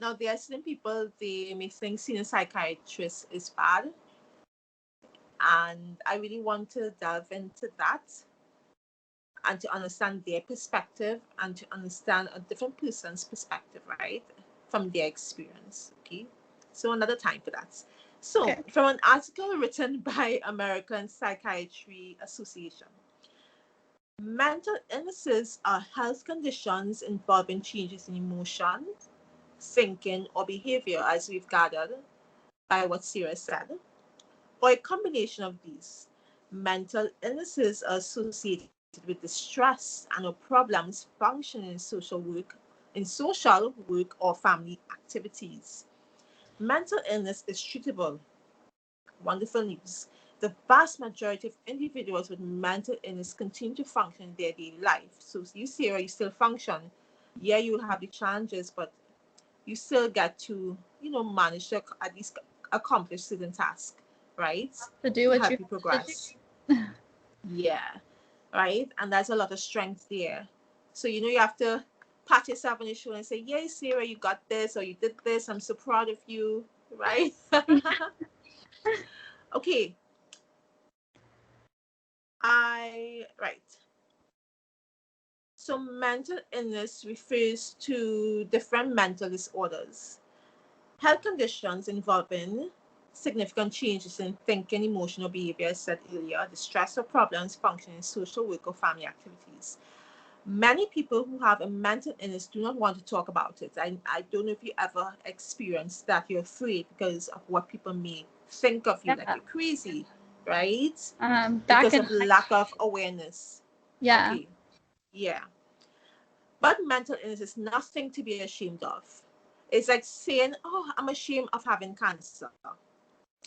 now. There are certain people they may think seeing a psychiatrist is bad, and I really want to delve into that and to understand their perspective and to understand a different person's perspective, right, from their experience. Okay, so another time for that. So, Okay. from an article written by American Psychiatry Association, mental illnesses are health conditions involving changes in emotion, thinking, or behavior, as we've gathered by what Sarah said, or a combination of these. Mental illnesses are associated with distress and or problems functioning in social work or family activities. Mental illness is treatable wonderful news. The vast majority of individuals with mental illness continue to function in their daily life. So you, Sarah, you still function. Yeah, you will have the challenges, but you still get to, manage to at least accomplish certain tasks, right? To do To what help you you have to progress. do. Yeah, right? And there's a lot of strength there. So, you have to pat yourself on the shoulder and say, yay, Sarah, you got this, or you did this. I'm so proud of you, right? Okay. Right. So mental illness refers to different mental disorders, health conditions involving significant changes in thinking, emotional behavior, as said earlier, the stress or problems functioning in social work or family activities. Many people who have a mental illness do not want to talk about it. I don't know if you ever experienced that. You're afraid because of what people may think of you, like Yeah. you're crazy, right? Back Because in of high lack school. of awareness. Yeah. Okay, yeah. But mental illness is nothing to be ashamed of. It's like saying, oh, I'm ashamed of having cancer.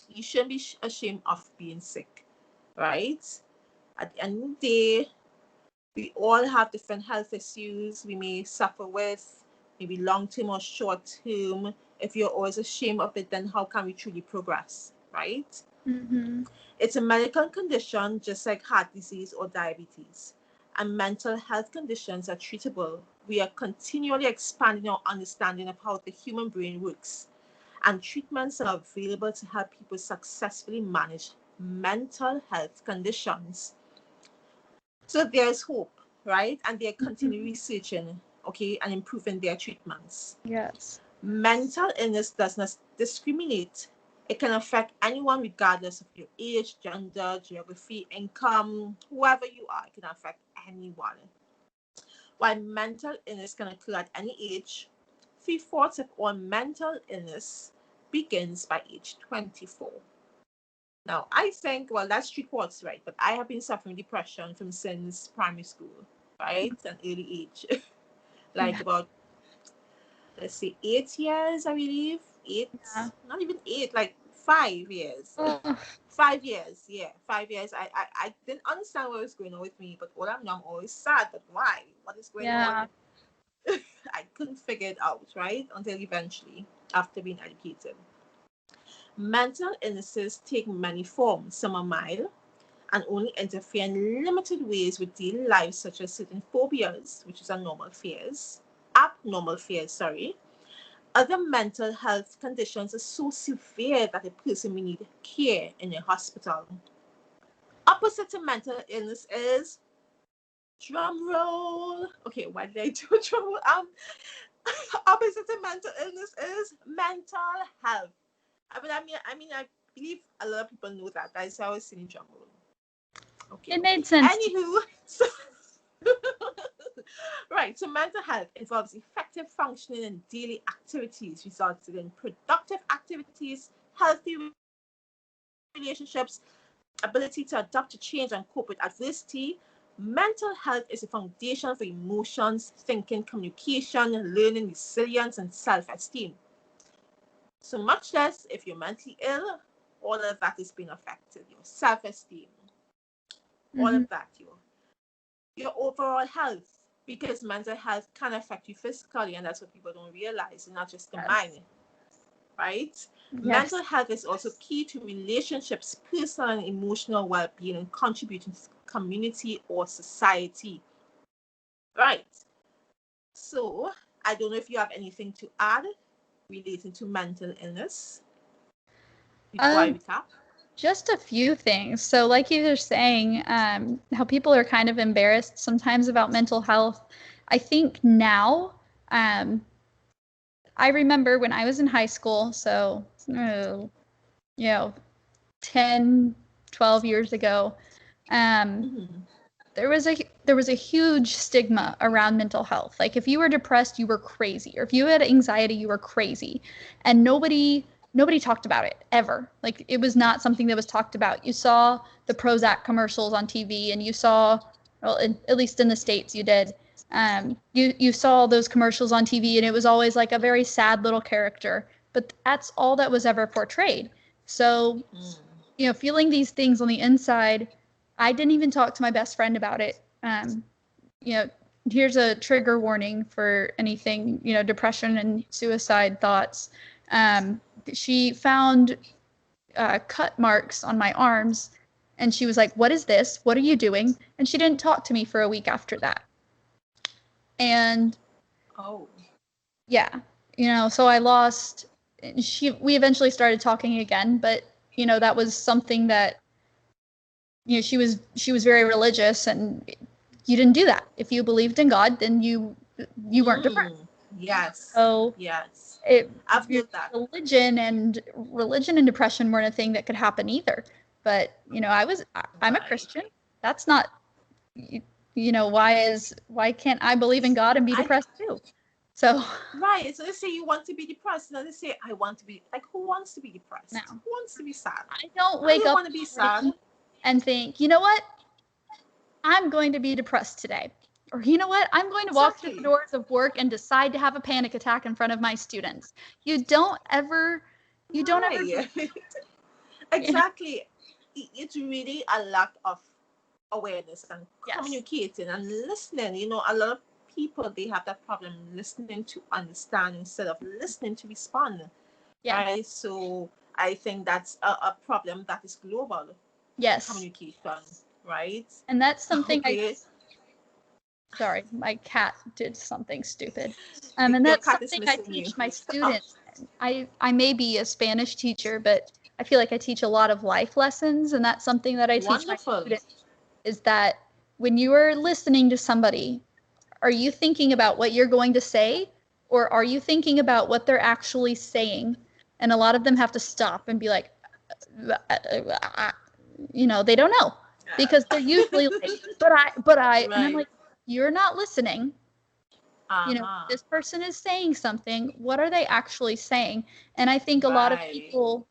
You shouldn't be ashamed of being sick, right? At the end of the day, we all have different health issues we may suffer with, maybe long term or short term. If you're always ashamed of it, then how can we truly progress, right? Mm-hmm. It's a medical condition just like heart disease or diabetes. And mental health conditions are treatable. We are continually expanding our understanding of how the human brain works. And treatments are available to help people successfully manage mental health conditions. So there's hope, right? And they're continually Mm-hmm. researching, okay, and improving their treatments. Yes. Mental illness does not discriminate. It can affect anyone regardless of your age, gender, geography, income, whoever you are. It can affect anyone. While mental illness can occur at any age, three-fourths of all mental illness begins by age 24. Now, I think, well, that's three-fourths, right? But I have been suffering depression from since primary school, right? An early age. Like Yeah. about, let's say, 8 years, I believe. Eight, Yeah. not even eight, like 5 years. Oh, 5 years, yeah, 5 years. I didn't understand what was going on with me, but all I know, I'm always sad. But why? What is going on? yeah. I couldn't figure it out, right? Until eventually, after being educated. Mental illnesses take many forms. Some are mild and only interfere in limited ways with daily life, such as certain phobias, which is abnormal fears, sorry. Other mental health conditions are so severe that a person may need care in a hospital. Opposite to mental illness is drum roll. Okay, why did I do drum roll? Opposite to mental illness is mental health. I believe a lot of people know that. That's how I was singing drum roll. Okay. It made sense to Anywho, so right. So mental health involves effective functioning in daily activities, resulting in productive activities, healthy relationships, ability to adapt to change and cope with adversity. Mental health is a foundation for emotions, thinking, communication, learning, resilience, and self-esteem. So much less if you're mentally ill, all of that is being affected. Your self-esteem, all hmm of that, your overall health, because mental health can affect you physically, and that's what people don't realize, and not just the Yes. mind, right? Yes. Mental health is also key to relationships, personal and emotional well-being, and contributing to community or society, right? So I don't know if you have anything to add relating to mental illness before I Um, recap. just a few things. So, like you were saying, how people are kind of embarrassed sometimes about mental health. I think now, um, I remember when I was in high school, so, you know, 10, 12 years ago, um, Mm-hmm. there was a huge stigma around mental health. Like if you were depressed, you were crazy, or if you had anxiety, you were crazy, and nobody talked about it ever. Like it was not something that was talked about. You saw the Prozac commercials on TV, and you saw, well, at least in the States, you did. You saw those commercials on TV, and it was always like a very sad little character. But that's all that was ever portrayed. So Mm. feeling these things on the inside. I didn't even talk to my best friend about it. You know, here's a trigger warning for anything, depression and suicide thoughts. She found cut marks on my arms, and she was like, "What is this? What are you doing?" And she didn't talk to me for a week after that. And Oh. yeah, so I lost. We eventually started talking again, but that was something that she was very religious, and you didn't do that. If you believed in God, then you weren't depressed. Yes. So Yes. it I've heard that. religion and depression weren't a thing that could happen either. But I'm a Right. Christian. That's not why can't I believe in God and be I depressed too? So Right. So let's say you want to be depressed. Now let's say I want to be like, who wants to be no, depressed? Who wants to be sad? I don't I wake don't up want to in be the sad. morning and think, you know what? I'm going to be depressed today. Or you know what? I'm going to walk through the Exactly. doors of work and decide to have a panic attack in front of my students. You don't ever do Right. Exactly. It's really a lack of awareness and yes. communicating and listening. A lot of people, they have that problem listening to understand instead of listening to respond. Yeah. Right. So I think that's a problem that is global Yes. communication. Right. And that's something Okay. sorry, my cat did something stupid. And Your that's cat is something I missing you. teach my students. I may be a Spanish teacher, but I feel like I teach a lot of life lessons, and that's something that I teach my Wonderful. students is that when you are listening to somebody, are you thinking about what you're going to say, or are you thinking about what they're actually saying? And a lot of them have to stop and be like, they don't know because they're usually like, and I'm Right. like, you're not listening. Uh-huh. This person is saying something. What are they actually saying? And I think a lot of Right. people,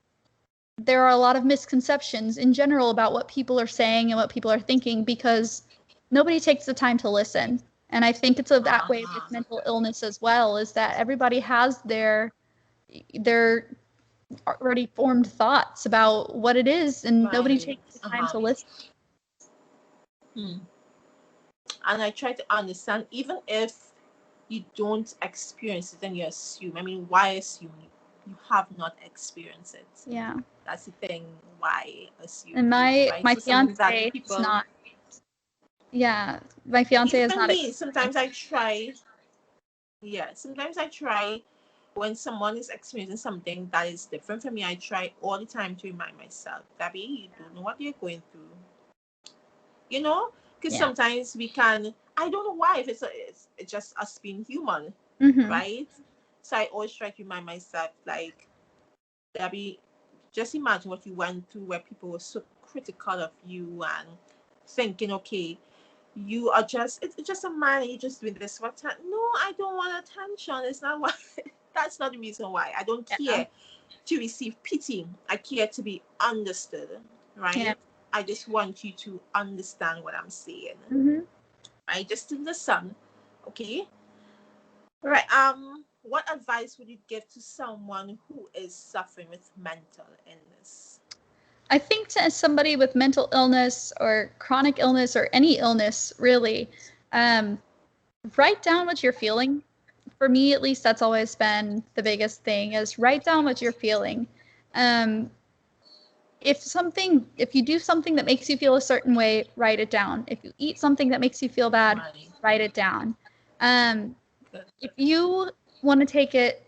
there are a lot of misconceptions in general about what people are saying and what people are thinking because nobody takes the time to listen. And I think it's that way with Uh-huh. mental illness as well, is that everybody has their already formed thoughts about what it is, and nobody Right. takes the time Uh-huh. to listen. Hmm. And I try to understand, even if you don't experience it and you assume. I mean, why assume? You have not experienced it. Yeah. That's the thing. Why assume? And my Right? my So something that fiance is people, not. Yeah, my fiance has even not me, experienced. sometimes I try. Yeah, sometimes I try when someone is experiencing something that is different from me. I try all the time to remind myself, Gabby, you don't know what you're going through. You know, because Yeah. sometimes we can. I don't know why. If it's just us being human, Mhm. right? So I always try to remind myself, like, Gabby, just imagine what you went through, where people were so critical of you and thinking, okay, you are just it's just a man, and you're just doing this for time. No, I don't want attention. It's not why. That's not the reason why. I don't Yeah. care to receive pity. I care to be understood, Yeah. right? I just want you to understand what I'm saying, Mhm. right? Just to listen, okay? Right. What advice would you give to someone who is suffering with mental illness? I think to somebody with mental illness or chronic illness or any illness, really, um, write down what you're feeling. For me, at least, that's always been the biggest thing: is write down what you're feeling. Um, if you do something that makes you feel a certain way, write it down. If you eat something that makes you feel bad, Right. write it down. Um, Good. if you want to take it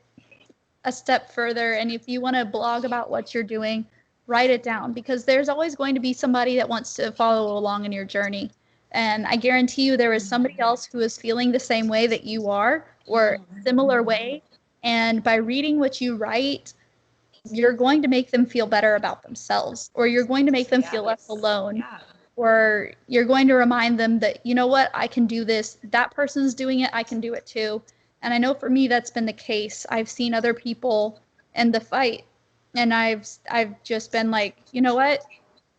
a step further and if you want to blog about what you're doing, write it down because there's always going to be somebody that wants to follow along in your journey. And I guarantee you there is somebody Mm-hmm. else who is feeling the same way that you are or similar Mm-hmm. way. And by reading what you write, you're going to make them feel better about themselves, or you're going to make them feel less Yes. alone, Yeah. or you're going to remind them that, you know what, I can do this. That person's doing it. I can do it too. And I know for me, that's been the case. I've seen other people in the fight, and I've just been like, you know what,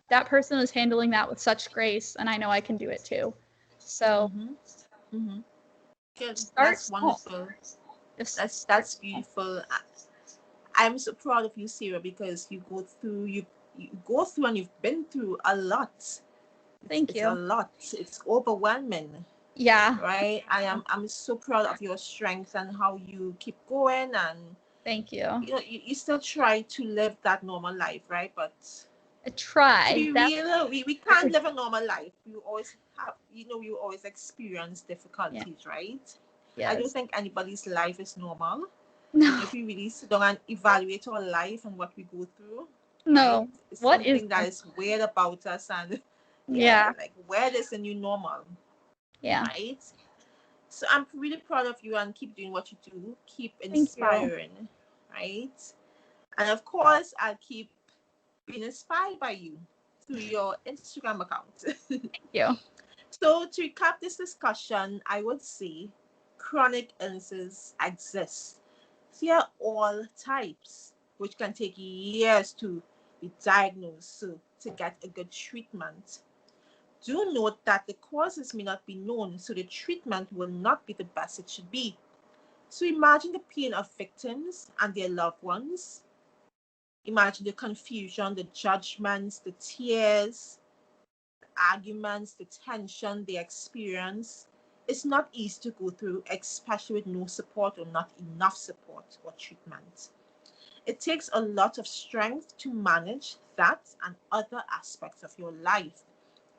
that person is handling that with such grace, and I know I can do it too. So Mm-hmm. Mm-hmm. Good. start That's small. wonderful. Just That's start that's small. beautiful. I'm so proud of you, Sarah, because you go through you go through and you've been through a lot. Thank It's a you. lot. It's overwhelming, Yeah. right? I'm so proud of your strength and how you keep going, and Thank you. you still try to live that normal life, right? But I to try. be That's real, we can't live a normal life. We always have, we always experience yeah. difficulties, right? I don't Yes. think anybody's life is normal. No. If we really sit down and evaluate our life and what we go through, right? No. It's What is something that normal? is weird about us, and yeah, Yeah. like where is the new normal, Yeah. right? So I'm really proud of you, and keep doing what you do. Keep Thank you. inspiring, right? And of course, I'll keep being inspired by you through your Instagram account. Thank you. So to recap this discussion, I would say chronic illnesses exist. They are all types, which can take years to be diagnosed, so to get a good treatment. Do note that the causes may not be known, so the treatment will not be the best it should be. So imagine the pain of victims and their loved ones. Imagine the confusion, the judgments, the tears, arguments, the tension they experience. It's not easy to go through, especially with no support or not enough support or treatment. It takes a lot of strength to manage that and other aspects of your life.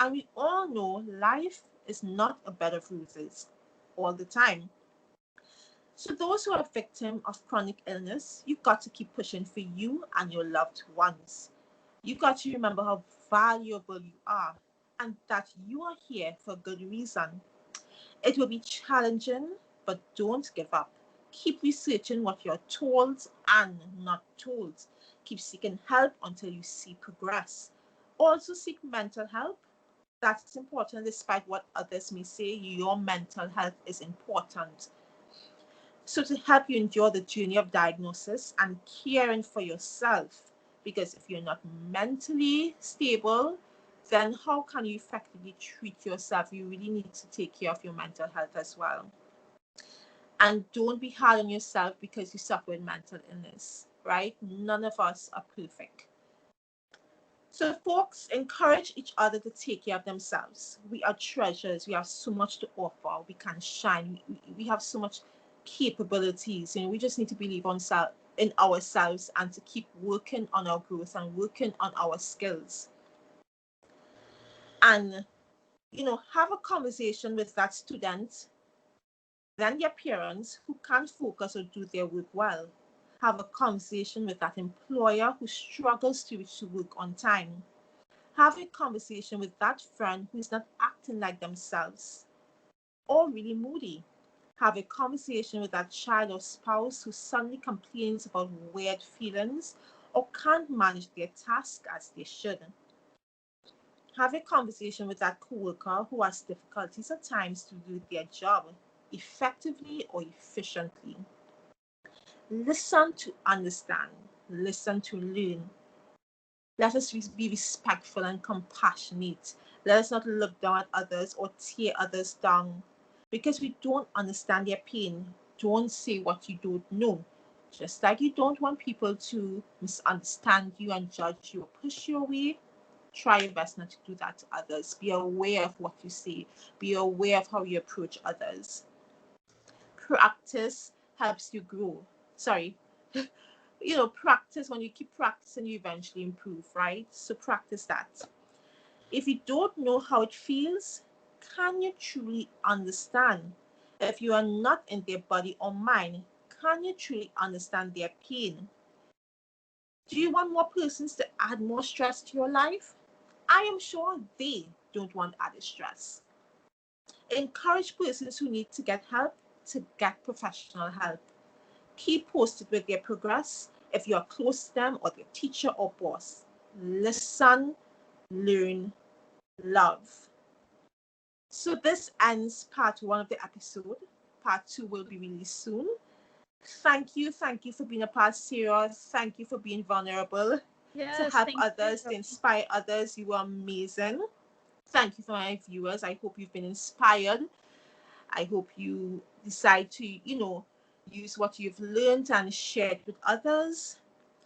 And we all know life is not a bed of roses all the time. So those who are victim of chronic illness, you've got to keep pushing for you and your loved ones. You got to remember how valuable you are and that you are here for a good reason. It will be challenging, but don't give up. Keep researching what you're told and not told. Keep seeking help until you see progress. Also, seek mental help. That's important, despite what others may say. Your mental health is important. So, to help you endure the journey of diagnosis and caring for yourself, because if you're not mentally stable, then how can you effectively treat yourself? You really need to take care of your mental health as well. And don't be hard on yourself because you suffer with mental illness, right? None of us are perfect. So, folks, encourage each other to take care of themselves. We are treasures. We have so much to offer. We can shine. We have so much capabilities. We just need to believe in ourselves and to keep working on our growth and working on our skills. And, have a conversation with that student, then their parents who can't focus or do their work well. Have a conversation with that employer who struggles to reach to work on time. Have a conversation with that friend who is not acting like themselves or really moody. Have a conversation with that child or spouse who suddenly complains about weird feelings or can't manage their task as they should. Have a conversation with that coworker who has difficulties at times to do their job effectively or efficiently. Listen to understand, listen to learn. Let us be respectful and compassionate. Let us not look down at others or tear others down. Because we don't understand their pain, don't say what you don't know. Just like you don't want people to misunderstand you and judge you or push you away, try your best not to do that to others. Be aware of what you say, be aware of how you approach others. Practice helps you grow. Sorry, practice. When you keep practicing, you eventually improve, right? So practice that. If you don't know how it feels, can you truly understand? If you are not in their body or mind, can you truly understand their pain? Do you want more persons to add more stress to your life? I am sure they don't want added stress. Encourage persons who need to get help to get professional help. Keep posted with their progress if you are close to them or their teacher or boss. Listen, learn, love. So this ends part one of the episode. Part two will be released soon. Thank you. Thank you for being a part, Sarah. Thank you for being vulnerable to Yes, help thank you. others, to inspire others. You are amazing. Thank you for my viewers. I hope you've been inspired. I hope you decide to, use what you've learned and share it with others.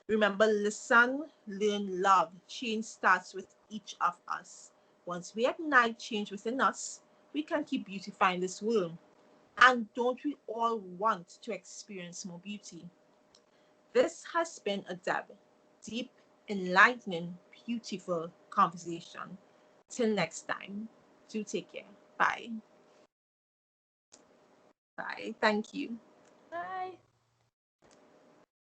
Remember, listen, learn, love. Change starts with each of us. Once we ignite change within us, we can keep beautifying this world. And don't we all want to experience more beauty? This has been a deep, enlightening, beautiful conversation. Till next time, do take care. Bye. Bye. Thank you.